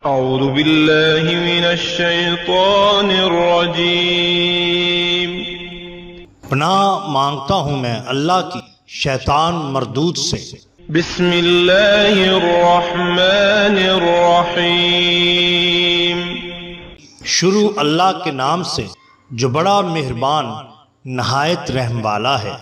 اعوذ باللہ من الشیطان الرجیم۔ پناہ مانگتا ہوں میں اللہ کی شیطان مردود سے۔ بسم اللہ الرحمن الرحیم۔ شروع اللہ کے نام سے جو بڑا مہربان نہایت رحم والا ہے۔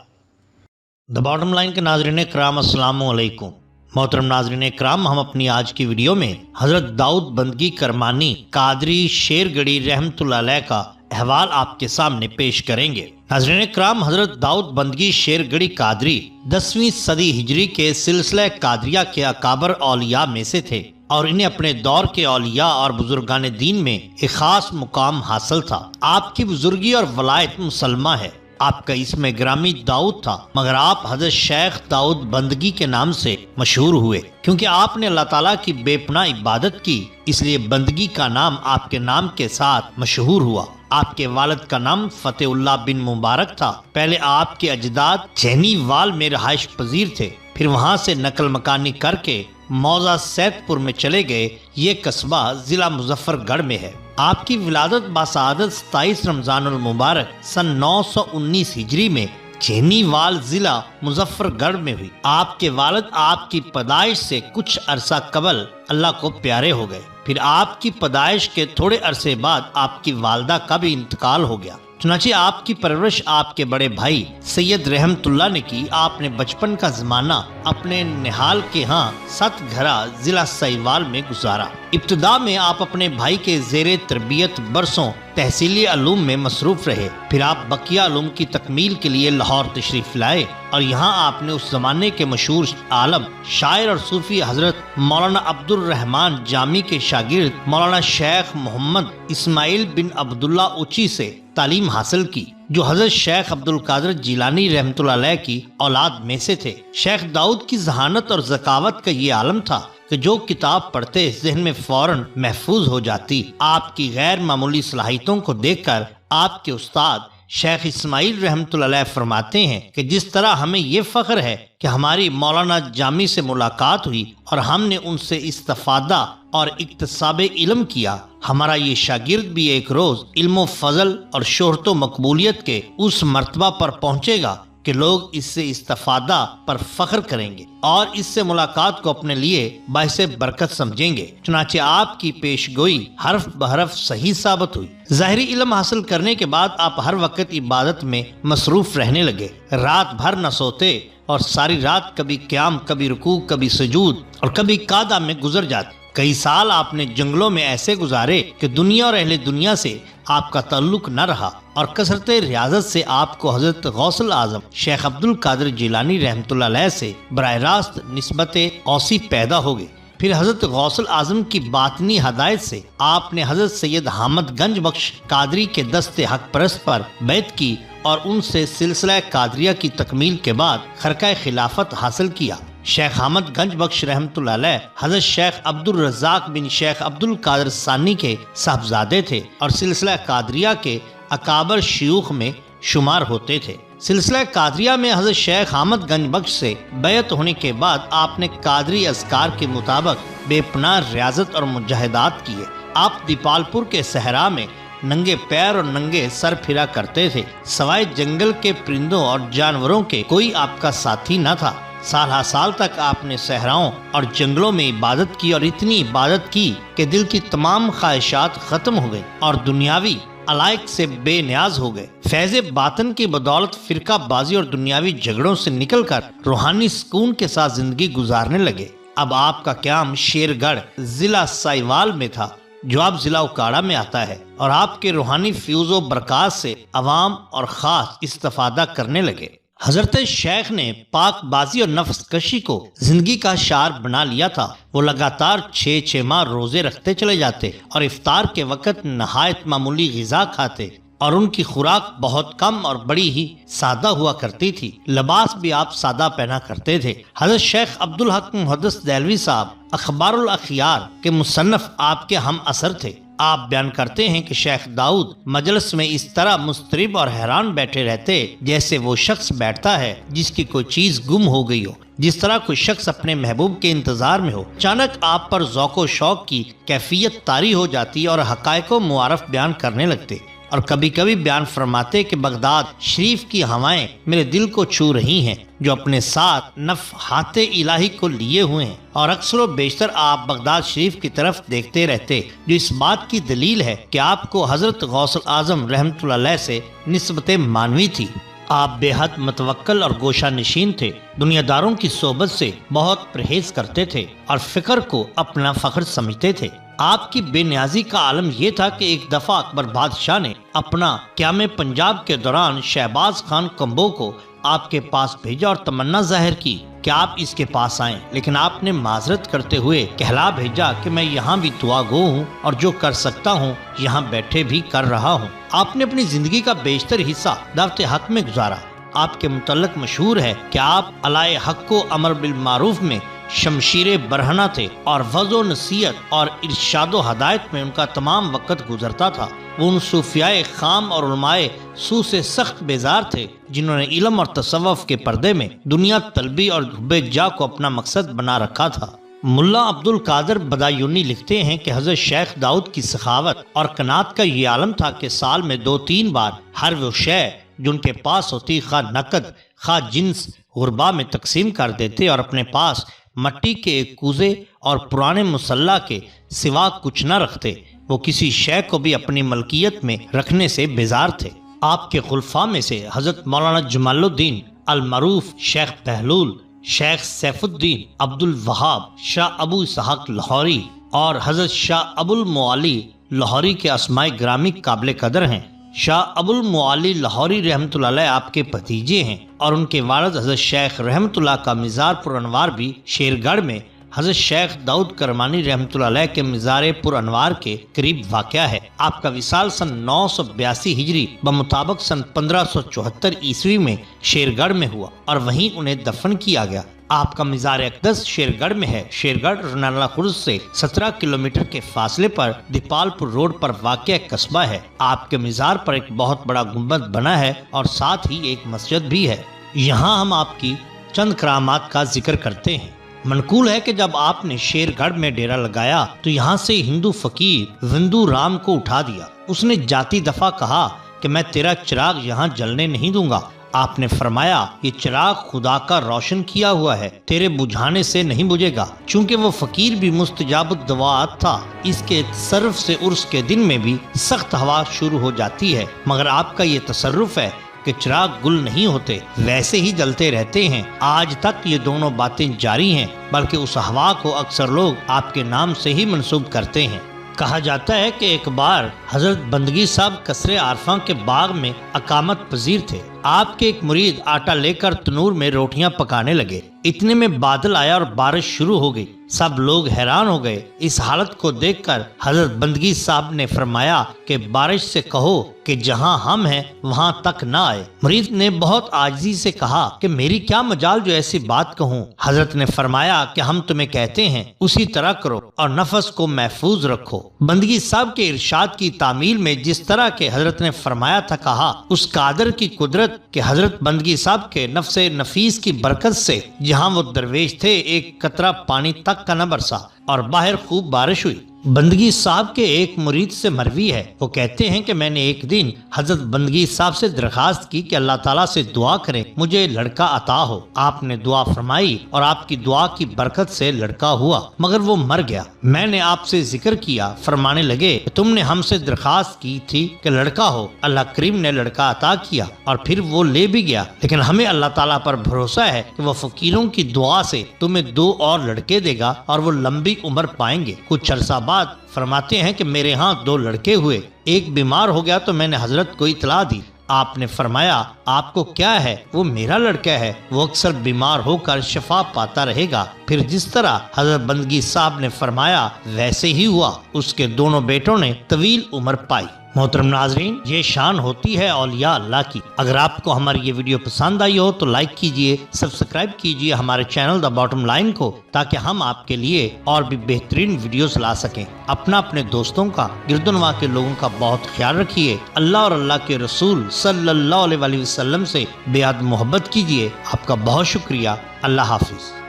دا باٹم لائن کے ناظرین کرام السلام علیکم۔ محترم ناظرین اکرام، ہم اپنی آج کی ویڈیو میں حضرت داؤد بندگی کرمانی قادری شیرگڑھی رحمت اللہ علیہ کا احوال آپ کے سامنے پیش کریں گے۔ ناظرین اکرام، حضرت داؤد بندگی شیرگڑھی قادری 10ویں صدی ہجری کے سلسلہ قادریہ کے اکابر اولیاء میں سے تھے اور انہیں اپنے دور کے اولیاء اور بزرگان دین میں ایک خاص مقام حاصل تھا۔ آپ کی بزرگی اور ولایت مسلمہ ہے۔ آپ کا اسم گرامی داؤد تھا، مگر آپ حضرت شیخ داؤد بندگی کے نام سے مشہور ہوئے کیونکہ آپ نے اللہ تعالیٰ کی بے پناہ عبادت کی، اس لیے بندگی کا نام آپ کے نام کے ساتھ مشہور ہوا۔ آپ کے والد کا نام فتح اللہ بن مبارک تھا۔ پہلے آپ کے اجداد جھینی وال میں رہائش پذیر تھے، پھر وہاں سے نقل مکانی کر کے موضع سیدھ پور میں چلے گئے۔ یہ قصبہ ضلع مظفر گڑھ میں ہے۔ آپ کی ولادت باسعادت 27 رمضان المبارک سن 919 ہجری میں جھینی وال ضلع مظفر گڑھ میں ہوئی۔ آپ کے والد آپ کی پیدائش سے کچھ عرصہ قبل اللہ کو پیارے ہو گئے، پھر آپ کی پیدائش کے تھوڑے عرصے بعد آپ کی والدہ کا بھی انتقال ہو گیا۔ چنانچہ آپ کی پرورش آپ کے بڑے بھائی سید رحمت اللہ نے کی۔ آپ نے بچپن کا زمانہ اپنے نہال کے ہاں ست گھرا ضلع سہیوال میں گزارا۔ ابتدا میں آپ اپنے بھائی کے زیر تربیت برسوں تحصیلی علوم میں مصروف رہے، پھر آپ بقیہ علوم کی تکمیل کے لیے لاہور تشریف لائے اور یہاں آپ نے اس زمانے کے مشہور عالم شاعر اور صوفی حضرت مولانا عبد الرحمن جامی کے شاگرد مولانا شیخ محمد اسماعیل بن عبداللہ اوچی سے تعلیم حاصل کی، جو حضرت شیخ عبد القادر جیلانی رحمت اللہ علیہ کی اولاد میں سے تھے۔ شیخ داؤد کی ذہانت اور ذکاوت کا یہ عالم تھا کہ جو کتاب پڑھتے ذہن میں فوراً محفوظ ہو جاتی۔ آپ کی غیر معمولی صلاحیتوں کو دیکھ کر آپ کے استاد شیخ اسماعیل رحمت اللہ علیہ فرماتے ہیں کہ جس طرح ہمیں یہ فخر ہے کہ ہماری مولانا جامی سے ملاقات ہوئی اور ہم نے ان سے استفادہ اور اکتساب علم کیا، ہمارا یہ شاگرد بھی ایک روز علم و فضل اور شہرت و مقبولیت کے اس مرتبہ پر پہنچے گا کہ لوگ اس سے استفادہ پر فخر کریں گے اور اس سے ملاقات کو اپنے لیے باعث برکت سمجھیں گے۔ چنانچہ آپ کی پیش گوئی حرف بحرف صحیح ثابت ہوئی۔ ظاہری علم حاصل کرنے کے بعد آپ ہر وقت عبادت میں مصروف رہنے لگے، رات بھر نہ سوتے اور ساری رات کبھی قیام، کبھی رکوع، کبھی سجود اور کبھی قعدہ میں گزر جاتے۔ کئی سال آپ نے جنگلوں میں ایسے گزارے کہ دنیا اور اہل دنیا سے آپ کا تعلق نہ رہا اور کثرت ریاضت سے آپ کو حضرت غوث الاعظم شیخ عبد القادر جیلانی رحمت اللہ علیہ سے براہ راست نسبت اوصی پیدا ہو گئی۔ پھر حضرت غوث الاعظم کی باطنی ہدایت سے آپ نے حضرت سید حامد گنج بخش قادری کے دست حق پرست پر بیعت کی اور ان سے سلسلہ قادریہ کی تکمیل کے بعد خرقہ خلافت حاصل کیا۔ شیخ حامد گنج بخش رحمت اللہ علیہ حضرت شیخ عبد الرزاق بن شیخ عبد القادر ثانی کے صاحبزادے تھے اور سلسلہ قادریہ کے اکابر شیوخ میں شمار ہوتے تھے۔ سلسلہ قادریہ میں حضرت شیخ حامد گنج بخش سے بیعت ہونے کے بعد آپ نے قادری اذکار کے مطابق بے پناہ ریاضت اور مجاہدات کیے۔ آپ دیپال پور کے صحرا میں ننگے پیر اور ننگے سر پھرا کرتے تھے، سوائے جنگل کے پرندوں اور جانوروں کے کوئی آپ کا ساتھی نہ تھا۔ سال ہر سال تک آپ نے صحراؤں اور جنگلوں میں عبادت کی اور اتنی عبادت کی کہ دل کی تمام خواہشات ختم ہو گئی اور دنیاوی علائق سے بے نیاز ہو گئے۔ فیض باطن کی بدولت فرقہ بازی اور دنیاوی جھگڑوں سے نکل کر روحانی سکون کے ساتھ زندگی گزارنے لگے۔ اب آپ کا قیام شیرگڑھ ضلع سہیوال میں تھا، جو اب ضلع اکاڑا میں آتا ہے، اور آپ کے روحانی فیوز و برکات سے عوام اور خاص استفادہ کرنے لگے۔ حضرت شیخ نے پاک بازی اور نفس کشی کو زندگی کا شعار بنا لیا تھا۔ وہ لگاتار 6 ماہ روزے رکھتے چلے جاتے اور افطار کے وقت نہایت معمولی غذا کھاتے اور ان کی خوراک بہت کم اور بڑی ہی سادہ ہوا کرتی تھی۔ لباس بھی آپ سادہ پہنا کرتے تھے۔ حضرت شیخ عبدالحق محدث دہلوی صاحب اخبار الاخیار کے مصنف آپ کے ہم اثر تھے۔ آپ بیان کرتے ہیں کہ شیخ داؤد مجلس میں اس طرح مضطرب اور حیران بیٹھے رہتے جیسے وہ شخص بیٹھتا ہے جس کی کوئی چیز گم ہو گئی ہو، جس طرح کوئی شخص اپنے محبوب کے انتظار میں ہو۔ اچانک آپ پر ذوق و شوق کی کیفیت طاری ہو جاتی اور حقائق و معارف بیان کرنے لگتے، اور کبھی کبھی بیان فرماتے کہ بغداد شریف کی ہوائیں میرے دل کو چھو رہی ہیں جو اپنے ساتھ نفحات الہی کو لیے ہوئے ہیں، اور اکثر و بیشتر آپ بغداد شریف کی طرف دیکھتے رہتے، جو اس بات کی دلیل ہے کہ آپ کو حضرت غوث اعظم رحمۃ اللہ علیہ سے نسبت معنوی تھی۔ آپ بے حد متوکل اور گوشہ نشین تھے، دنیا داروں کی صحبت سے بہت پرہیز کرتے تھے اور فکر کو اپنا فخر سمجھتے تھے۔ آپ کی بے نیازی کا عالم یہ تھا کہ ایک دفعہ اکبر بادشاہ نے اپنا قیام پنجاب کے دوران شہباز خان کمبو کو آپ کے پاس بھیجا اور تمنا ظاہر کی کہ آپ اس کے پاس آئیں، لیکن آپ نے معذرت کرتے ہوئے کہلا بھیجا کہ میں یہاں بھی دعا گو ہوں اور جو کر سکتا ہوں یہاں بیٹھے بھی کر رہا ہوں۔ آپ نے اپنی زندگی کا بیشتر حصہ دعوت حق میں گزارا۔ آپ کے متعلق مشہور ہے کہ آپ علائے حق و امر بالمعروف میں شمشیر برہنہ تھے، اور وعظ و نصیحت اور ارشاد و ہدایت میں ان کا تمام وقت گزرتا تھا۔ وہ ان صوفیاء خام اور علماء سو سے سخت بیزار تھے جنہوں نے علم اور تصوف کے پردے میں دنیا طلبی اور حب جاہ کو اپنا مقصد بنا رکھا تھا۔ ملا عبد القادر بدایونی لکھتے ہیں کہ حضرت شیخ داؤد کی سخاوت اور قناعت کا یہ عالم تھا کہ سال میں 2-3 بار ہر وہ شے جو ان کے پاس ہوتی، خواہ نقد خواہ جنس، غربا میں تقسیم کر دیتے اور اپنے پاس مٹی کے ایک کوزے اور پرانے مسلح کے سوا کچھ نہ رکھتے۔ وہ کسی شے کو بھی اپنی ملکیت میں رکھنے سے بیزار تھے۔ آپ کے خلفاء میں سے حضرت مولانا جمال الدین المعروف، شیخ بہلول، شیخ سیف الدین عبد الوہاب، شاہ ابو اسحاق لاہوری اور حضرت شاہ ابو المعالی لاہوری کے اسماء گرامی قابل قدر ہیں۔ شاہ ابو المعالی لاہوری رحمۃ اللہ علیہ آپ کے بھتیجے ہیں، اور ان کے والد حضرت شیخ رحمۃ اللہ کا مزار پر انوار بھی شیرگڑھ میں حضرت شیخ داؤد کرمانی رحمۃ اللہ علیہ کے مزار پر انوار کے قریب واقع ہے۔ آپ کا وصال سن 982 ہجری بمطابق سن 1574 عیسوی میں شیرگڑھ میں ہوا اور وہیں انہیں دفن کیا گیا۔ آپ کا مزار اقدس شیرگڑھ میں ہے۔ شیرگڑھ رنالہ خرد سے 17 کلومیٹر کے فاصلے پر دیپال پور روڈ پر واقع قصبہ ہے۔ آپ کے مزار پر ایک بہت بڑا گنبد بنا ہے اور ساتھ ہی ایک مسجد بھی ہے۔ یہاں ہم آپ کی چند کرامات کا ذکر کرتے ہیں۔ منقول ہے کہ جب آپ نے شیرگڑھ میں ڈیرا لگایا تو یہاں سے ہندو فقیر وندو رام کو اٹھا دیا۔ اس نے جاتی دفعہ کہا کہ میں تیرا چراغ یہاں جلنے نہیں دوں گا۔ آپ نے فرمایا یہ چراغ خدا کا روشن کیا ہوا ہے، تیرے بجھانے سے نہیں بجھے گا۔ چونکہ وہ فقیر بھی مستجاب الدعوات تھا، اس کے تصرف سے عرس کے دن میں بھی سخت ہوا شروع ہو جاتی ہے، مگر آپ کا یہ تصرف ہے کہ چراغ گل نہیں ہوتے، ویسے ہی جلتے رہتے ہیں۔ آج تک یہ دونوں باتیں جاری ہیں، بلکہ اس ہوا کو اکثر لوگ آپ کے نام سے ہی منسوب کرتے ہیں۔ کہا جاتا ہے کہ ایک بار حضرت بندگی صاحب قصر عارفاں کے باغ میں اقامت پذیر تھے۔ آپ کے ایک مرید آٹا لے کر تنور میں روٹیاں پکانے لگے۔ اتنے میں بادل آیا اور بارش شروع ہو گئی۔ سب لوگ حیران ہو گئے۔ اس حالت کو دیکھ کر حضرت بندگی صاحب نے فرمایا کہ بارش سے کہو کہ جہاں ہم ہیں وہاں تک نہ آئے۔ مرید نے بہت عاجزی سے کہا کہ میری کیا مجال جو ایسی بات کہوں۔ حضرت نے فرمایا کہ ہم تمہیں کہتے ہیں اسی طرح کرو اور نفس کو محفوظ رکھو۔ بندگی صاحب کے ارشاد کی تعمیل میں جس طرح کے حضرت نے فرمایا تھا کہا، اس قادر کی قدرت کہ حضرت بندگی صاحب کے نفس نفیس کی برکت سے جہاں وہ درویش تھے ایک قطرہ پانی تک کا نہ برسا اور باہر خوب بارش ہوئی۔ بندگی صاحب کے ایک مرید سے مروی ہے، وہ کہتے ہیں کہ میں نے ایک دن حضرت بندگی صاحب سے درخواست کی کہ اللہ تعالیٰ سے دعا کریں مجھے لڑکا عطا ہو۔ آپ نے دعا فرمائی اور آپ کی دعا کی برکت سے لڑکا ہوا، مگر وہ مر گیا۔ میں نے آپ سے ذکر کیا، فرمانے لگے کہ تم نے ہم سے درخواست کی تھی کہ لڑکا ہو، اللہ کریم نے لڑکا عطا کیا اور پھر وہ لے بھی گیا، لیکن ہمیں اللہ تعالیٰ پر بھروسہ ہے کہ وہ فقیروں کی دعا سے تمہیں 2 اور لڑکے دے گا اور وہ لمبی عمر پائیں گے۔ کچھ عرصہ بعد فرماتے ہیں کہ میرے ہاں 2 لڑکے ہوئے، ایک بیمار ہو گیا تو میں نے حضرت کو اطلاع دی۔ آپ نے فرمایا آپ کو کیا ہے؟ وہ میرا لڑکا ہے، وہ اکثر بیمار ہو کر شفا پاتا رہے گا۔ پھر جس طرح حضرت بندگی صاحب نے فرمایا ویسے ہی ہوا، اس کے دونوں بیٹوں نے طویل عمر پائی۔ محترم ناظرین، یہ شان ہوتی ہے اولیاء اللہ کی۔ اگر آپ کو ہماری یہ ویڈیو پسند آئی ہو تو لائک کیجئے، سبسکرائب کیجئے ہمارے چینل دا باٹم لائن کو، تاکہ ہم آپ کے لیے اور بھی بہترین ویڈیوز لا سکیں۔ اپنے دوستوں کا، گرد و نواح کے لوگوں کا بہت خیال رکھیے۔ اللہ اور اللہ کے رسول صلی اللہ علیہ وسلم سے بے حد محبت کیجئے۔ آپ کا بہت شکریہ۔ اللہ حافظ۔